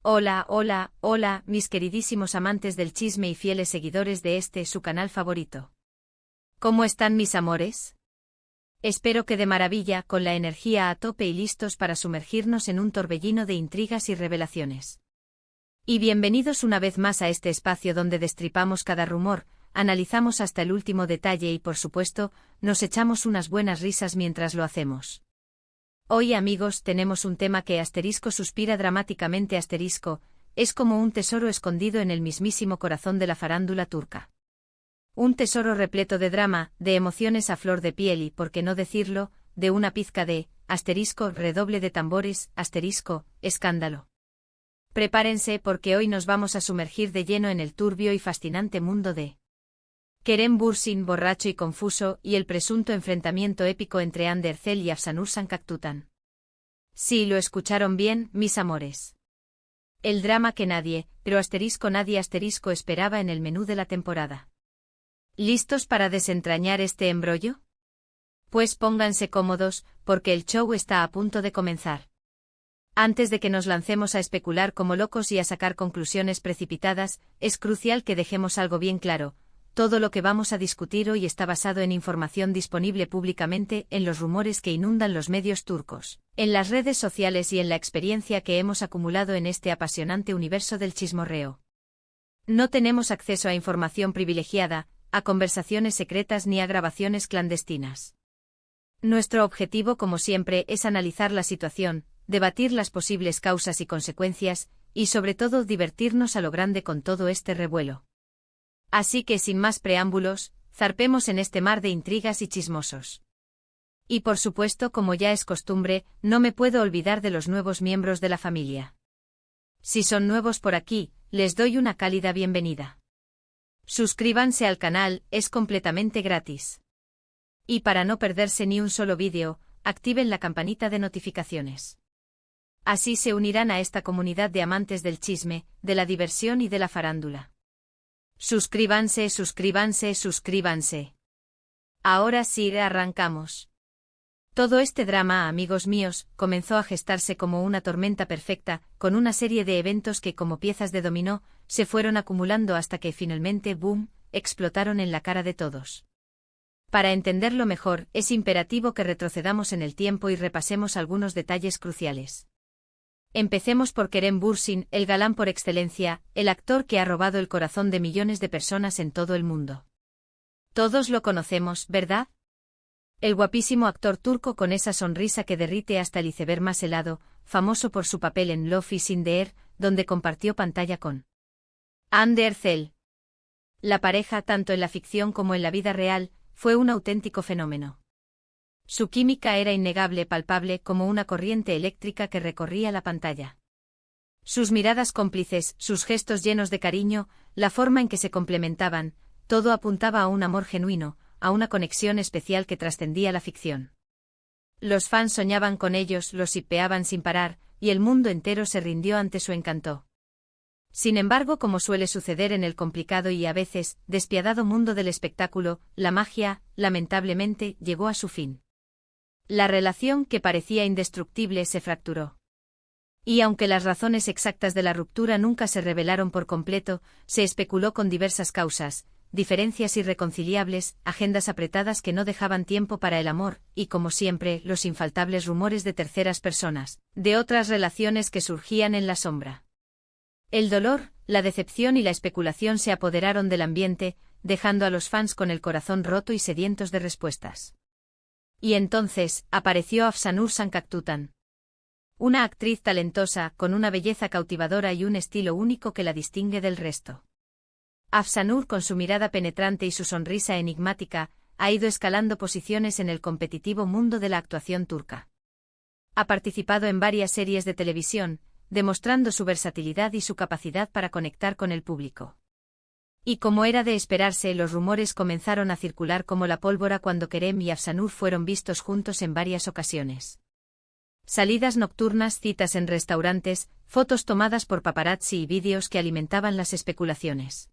Hola, hola, hola, mis queridísimos amantes del chisme y fieles seguidores de su canal favorito. ¿Cómo están mis amores? Espero que de maravilla, con la energía a tope y listos para sumergirnos en un torbellino de intrigas y revelaciones. Y bienvenidos una vez más a este espacio donde destripamos cada rumor, analizamos hasta el último detalle y por supuesto, nos echamos unas buenas risas mientras lo hacemos. Hoy amigos tenemos un tema que suspira dramáticamente es como un tesoro escondido en el mismísimo corazón de la farándula turca. Un tesoro repleto de drama, de emociones a flor de piel y, por qué no decirlo, de una pizca de, redoble de tambores, escándalo. Prepárense porque hoy nos vamos a sumergir de lleno en el turbio y fascinante mundo de Kerem Bürsin, borracho y confuso, y el presunto enfrentamiento épico entre Hande Erçel y Afsanur Sancaktutan. Sí, lo escucharon bien, mis amores. El drama que nadie, pero nadie esperaba en el menú de la temporada. ¿Listos para desentrañar este embrollo? Pues pónganse cómodos, porque el show está a punto de comenzar. Antes de que nos lancemos a especular como locos y a sacar conclusiones precipitadas, es crucial que dejemos algo bien claro. Todo lo que vamos a discutir hoy está basado en información disponible públicamente, en los rumores que inundan los medios turcos, en las redes sociales y en la experiencia que hemos acumulado en este apasionante universo del chismorreo. No tenemos acceso a información privilegiada, a conversaciones secretas ni a grabaciones clandestinas. Nuestro objetivo, como siempre, es analizar la situación, debatir las posibles causas y consecuencias, y sobre todo divertirnos a lo grande con todo este revuelo. Así que sin más preámbulos, zarpemos en este mar de intrigas y chismosos. Y por supuesto, como ya es costumbre, no me puedo olvidar de los nuevos miembros de la familia. Si son nuevos por aquí, les doy una cálida bienvenida. Suscríbanse al canal, es completamente gratis. Y para no perderse ni un solo vídeo, activen la campanita de notificaciones. Así se unirán a esta comunidad de amantes del chisme, de la diversión y de la farándula. Suscríbanse, suscríbanse, suscríbanse. Ahora sí, arrancamos. Todo este drama, amigos míos, comenzó a gestarse como una tormenta perfecta, con una serie de eventos que, como piezas de dominó, se fueron acumulando hasta que finalmente, ¡boom!, explotaron en la cara de todos. Para entenderlo mejor, es imperativo que retrocedamos en el tiempo y repasemos algunos detalles cruciales. Empecemos por Kerem Bürsin, el galán por excelencia, el actor que ha robado el corazón de millones de personas en todo el mundo. Todos lo conocemos, ¿verdad? El guapísimo actor turco con esa sonrisa que derrite hasta el iceberg más helado, famoso por su papel en Love is in the Air, donde compartió pantalla con Hande Erçel. La pareja, tanto en la ficción como en la vida real, fue un auténtico fenómeno. Su química era innegable, palpable como una corriente eléctrica que recorría la pantalla. Sus miradas cómplices, sus gestos llenos de cariño, la forma en que se complementaban, todo apuntaba a un amor genuino, a una conexión especial que trascendía la ficción. Los fans soñaban con ellos, los shippeaban sin parar, y el mundo entero se rindió ante su encanto. Sin embargo, como suele suceder en el complicado y a veces despiadado mundo del espectáculo, la magia, lamentablemente, llegó a su fin. La relación que parecía indestructible se fracturó. Y aunque las razones exactas de la ruptura nunca se revelaron por completo, se especuló con diversas causas, diferencias irreconciliables, agendas apretadas que no dejaban tiempo para el amor, y como siempre, los infaltables rumores de terceras personas, de otras relaciones que surgían en la sombra. El dolor, la decepción y la especulación se apoderaron del ambiente, dejando a los fans con el corazón roto y sedientos de respuestas. Y entonces, apareció Afsanur Sancaktutan. Una actriz talentosa, con una belleza cautivadora y un estilo único que la distingue del resto. Afsanur, con su mirada penetrante y su sonrisa enigmática, ha ido escalando posiciones en el competitivo mundo de la actuación turca. Ha participado en varias series de televisión, demostrando su versatilidad y su capacidad para conectar con el público. Y como era de esperarse, los rumores comenzaron a circular como la pólvora cuando Kerem y Afsanur fueron vistos juntos en varias ocasiones. Salidas nocturnas, citas en restaurantes, fotos tomadas por paparazzi y vídeos que alimentaban las especulaciones.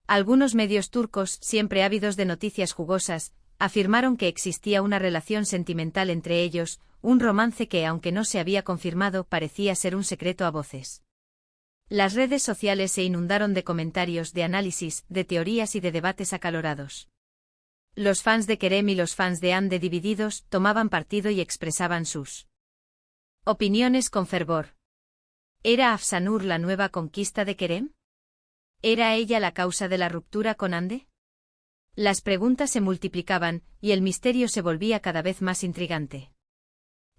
Algunos medios turcos, siempre ávidos de noticias jugosas, afirmaron que existía una relación sentimental entre ellos, un romance que, aunque no se había confirmado, parecía ser un secreto a voces. Las redes sociales se inundaron de comentarios, de análisis, de teorías y de debates acalorados. Los fans de Kerem y los fans de Hande, divididos, tomaban partido y expresaban sus opiniones con fervor. ¿Era Afsanur la nueva conquista de Kerem? ¿Era ella la causa de la ruptura con Hande? Las preguntas se multiplicaban, y el misterio se volvía cada vez más intrigante.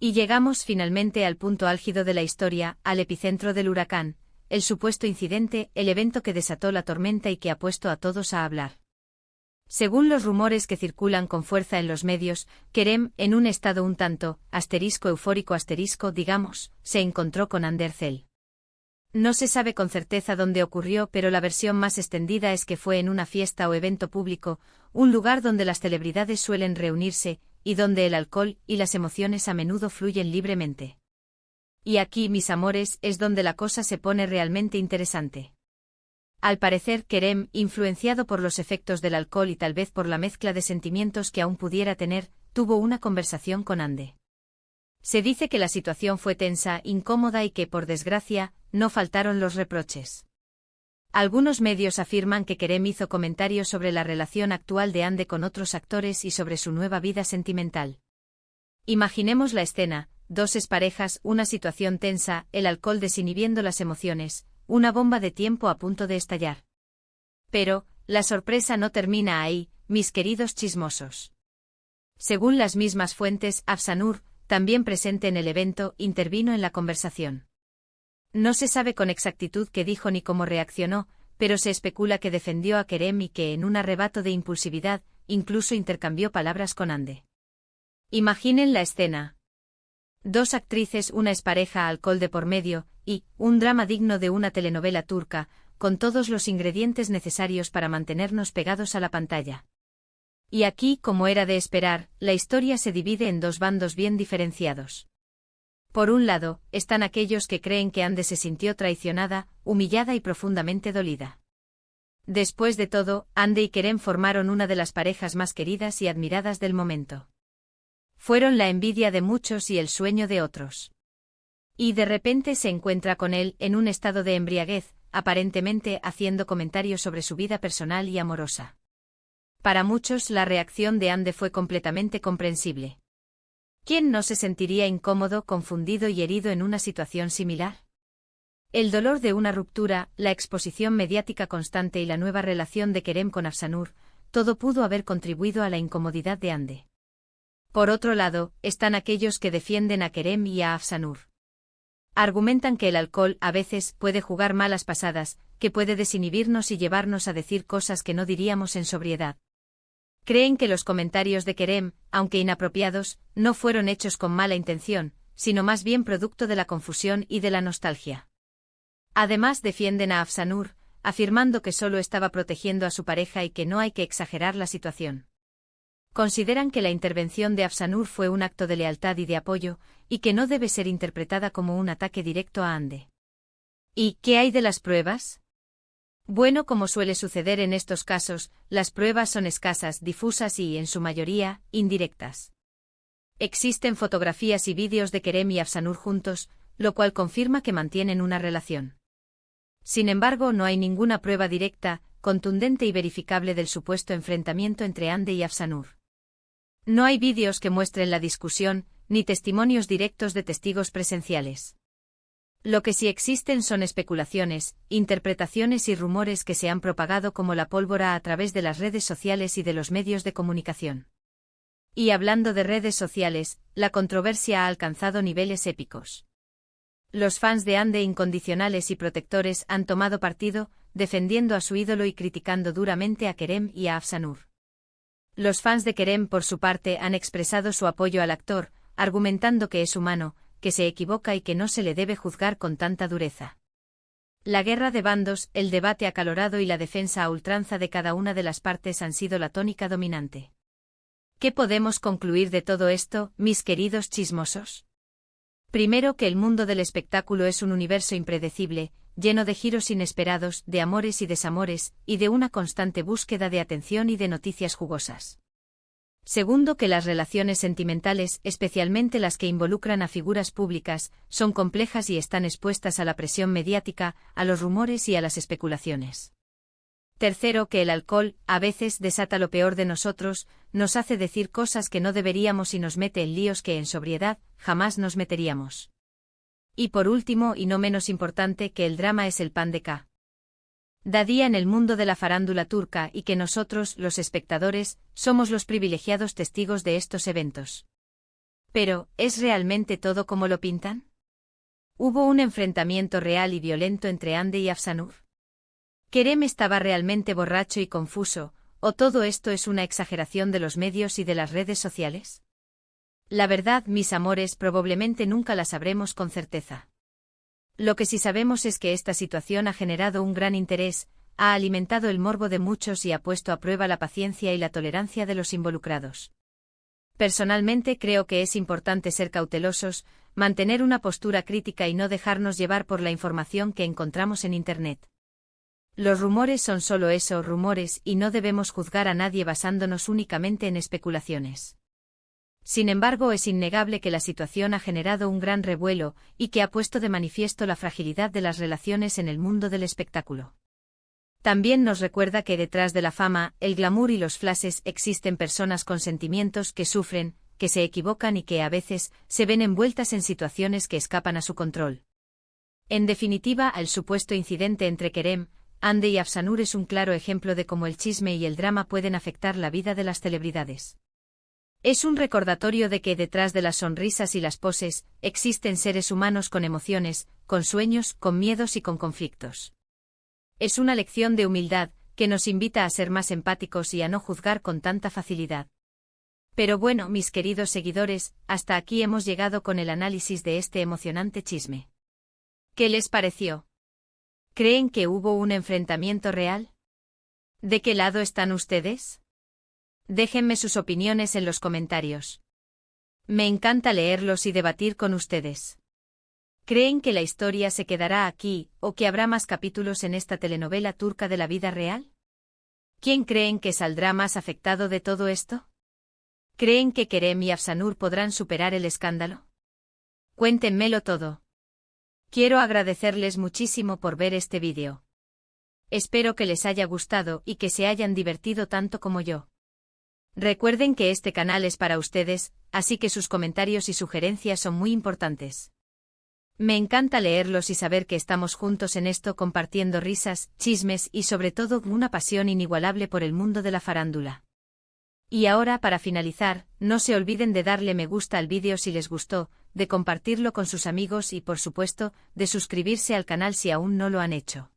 Y llegamos finalmente al punto álgido de la historia, al epicentro del huracán, el supuesto incidente, el evento que desató la tormenta y que ha puesto a todos a hablar. Según los rumores que circulan con fuerza en los medios, Kerem, en un estado un tanto, eufórico digamos, se encontró con Hande Erçel. No se sabe con certeza dónde ocurrió, pero la versión más extendida es que fue en una fiesta o evento público, un lugar donde las celebridades suelen reunirse, y donde el alcohol y las emociones a menudo fluyen libremente. Y aquí, mis amores, es donde la cosa se pone realmente interesante. Al parecer, Kerem, influenciado por los efectos del alcohol y tal vez por la mezcla de sentimientos que aún pudiera tener, tuvo una conversación con Hande. Se dice que la situación fue tensa, incómoda y que, por desgracia, no faltaron los reproches. Algunos medios afirman que Kerem hizo comentarios sobre la relación actual de Hande con otros actores y sobre su nueva vida sentimental. Imaginemos la escena: dos exparejas, una situación tensa, el alcohol desinhibiendo las emociones, una bomba de tiempo a punto de estallar. Pero, la sorpresa no termina ahí, mis queridos chismosos. Según las mismas fuentes, Afsanur, también presente en el evento, intervino en la conversación. No se sabe con exactitud qué dijo ni cómo reaccionó, pero se especula que defendió a Kerem y que en un arrebato de impulsividad, incluso intercambió palabras con Hande. Imaginen la escena. Dos actrices, una expareja, alcohol de por medio, y un drama digno de una telenovela turca, con todos los ingredientes necesarios para mantenernos pegados a la pantalla. Y aquí, como era de esperar, la historia se divide en dos bandos bien diferenciados. Por un lado, están aquellos que creen que Hande se sintió traicionada, humillada y profundamente dolida. Después de todo, Hande y Kerem formaron una de las parejas más queridas y admiradas del momento. Fueron la envidia de muchos y el sueño de otros. Y de repente se encuentra con él en un estado de embriaguez, aparentemente haciendo comentarios sobre su vida personal y amorosa. Para muchos la reacción de Hande fue completamente comprensible. ¿Quién no se sentiría incómodo, confundido y herido en una situación similar? El dolor de una ruptura, la exposición mediática constante y la nueva relación de Kerem con Afsanur, todo pudo haber contribuido a la incomodidad de Hande. Por otro lado, están aquellos que defienden a Kerem y a Afsanur. Argumentan que el alcohol a veces puede jugar malas pasadas, que puede desinhibirnos y llevarnos a decir cosas que no diríamos en sobriedad. Creen que los comentarios de Kerem, aunque inapropiados, no fueron hechos con mala intención, sino más bien producto de la confusión y de la nostalgia. Además defienden a Afsanur, afirmando que solo estaba protegiendo a su pareja y que no hay que exagerar la situación. Consideran que la intervención de Afsanur fue un acto de lealtad y de apoyo, y que no debe ser interpretada como un ataque directo a Hande. ¿Y qué hay de las pruebas? Bueno, como suele suceder en estos casos, las pruebas son escasas, difusas y, en su mayoría, indirectas. Existen fotografías y vídeos de Kerem y Afsanur juntos, lo cual confirma que mantienen una relación. Sin embargo, no hay ninguna prueba directa, contundente y verificable del supuesto enfrentamiento entre Hande y Afsanur. No hay vídeos que muestren la discusión, ni testimonios directos de testigos presenciales. Lo que sí existen son especulaciones, interpretaciones y rumores que se han propagado como la pólvora a través de las redes sociales y de los medios de comunicación. Y hablando de redes sociales, la controversia ha alcanzado niveles épicos. Los fans de Hande incondicionales y protectores han tomado partido, defendiendo a su ídolo y criticando duramente a Kerem y a Afsanur. Los fans de Kerem, por su parte, han expresado su apoyo al actor, argumentando que es humano, que se equivoca y que no se le debe juzgar con tanta dureza. La guerra de bandos, el debate acalorado y la defensa a ultranza de cada una de las partes han sido la tónica dominante. ¿Qué podemos concluir de todo esto, mis queridos chismosos? Primero, que el mundo del espectáculo es un universo impredecible, lleno de giros inesperados, de amores y desamores, y de una constante búsqueda de atención y de noticias jugosas. Segundo, que las relaciones sentimentales, especialmente las que involucran a figuras públicas, son complejas y están expuestas a la presión mediática, a los rumores y a las especulaciones. Tercero, que el alcohol, a veces, desata lo peor de nosotros, nos hace decir cosas que no deberíamos y nos mete en líos que en sobriedad jamás nos meteríamos. Y por último, y no menos importante, que el drama es el pan de cada día en el mundo de la farándula turca y que nosotros, los espectadores, somos los privilegiados testigos de estos eventos. Pero, ¿es realmente todo como lo pintan? ¿Hubo un enfrentamiento real y violento entre Hande y Afsanur? ¿Kerem estaba realmente borracho y confuso, o todo esto es una exageración de los medios y de las redes sociales? La verdad, mis amores, probablemente nunca la sabremos con certeza. Lo que sí sabemos es que esta situación ha generado un gran interés, ha alimentado el morbo de muchos y ha puesto a prueba la paciencia y la tolerancia de los involucrados. Personalmente creo que es importante ser cautelosos, mantener una postura crítica y no dejarnos llevar por la información que encontramos en Internet. Los rumores son solo eso, rumores, y no debemos juzgar a nadie basándonos únicamente en especulaciones. Sin embargo, es innegable que la situación ha generado un gran revuelo y que ha puesto de manifiesto la fragilidad de las relaciones en el mundo del espectáculo. También nos recuerda que detrás de la fama, el glamour y los flashes existen personas con sentimientos que sufren, que se equivocan y que a veces se ven envueltas en situaciones que escapan a su control. En definitiva, el supuesto incidente entre Kerem, Hande y Afsanur es un claro ejemplo de cómo el chisme y el drama pueden afectar la vida de las celebridades. Es un recordatorio de que detrás de las sonrisas y las poses, existen seres humanos con emociones, con sueños, con miedos y con conflictos. Es una lección de humildad, que nos invita a ser más empáticos y a no juzgar con tanta facilidad. Pero bueno, mis queridos seguidores, hasta aquí hemos llegado con el análisis de este emocionante chisme. ¿Qué les pareció? ¿Creen que hubo un enfrentamiento real? ¿De qué lado están ustedes? Déjenme sus opiniones en los comentarios. Me encanta leerlos y debatir con ustedes. ¿Creen que la historia se quedará aquí, o que habrá más capítulos en esta telenovela turca de la vida real? ¿Quién creen que saldrá más afectado de todo esto? ¿Creen que Kerem y Afsanur podrán superar el escándalo? Cuéntenmelo todo. Quiero agradecerles muchísimo por ver este vídeo. Espero que les haya gustado y que se hayan divertido tanto como yo. Recuerden que este canal es para ustedes, así que sus comentarios y sugerencias son muy importantes. Me encanta leerlos y saber que estamos juntos en esto compartiendo risas, chismes y sobre todo una pasión inigualable por el mundo de la farándula. Y ahora, para finalizar, no se olviden de darle me gusta al vídeo si les gustó, de compartirlo con sus amigos y por supuesto, de suscribirse al canal si aún no lo han hecho.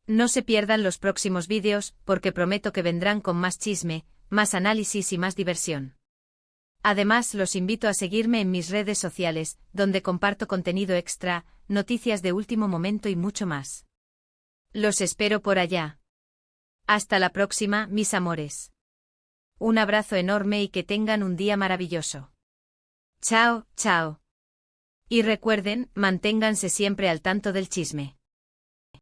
No se pierdan los próximos vídeos, porque prometo que vendrán con más chisme, más análisis y más diversión. Además, los invito a seguirme en mis redes sociales, donde comparto contenido extra, noticias de último momento y mucho más. Los espero por allá. Hasta la próxima, mis amores. Un abrazo enorme y que tengan un día maravilloso. Chao, chao. Y recuerden, manténganse siempre al tanto del chisme.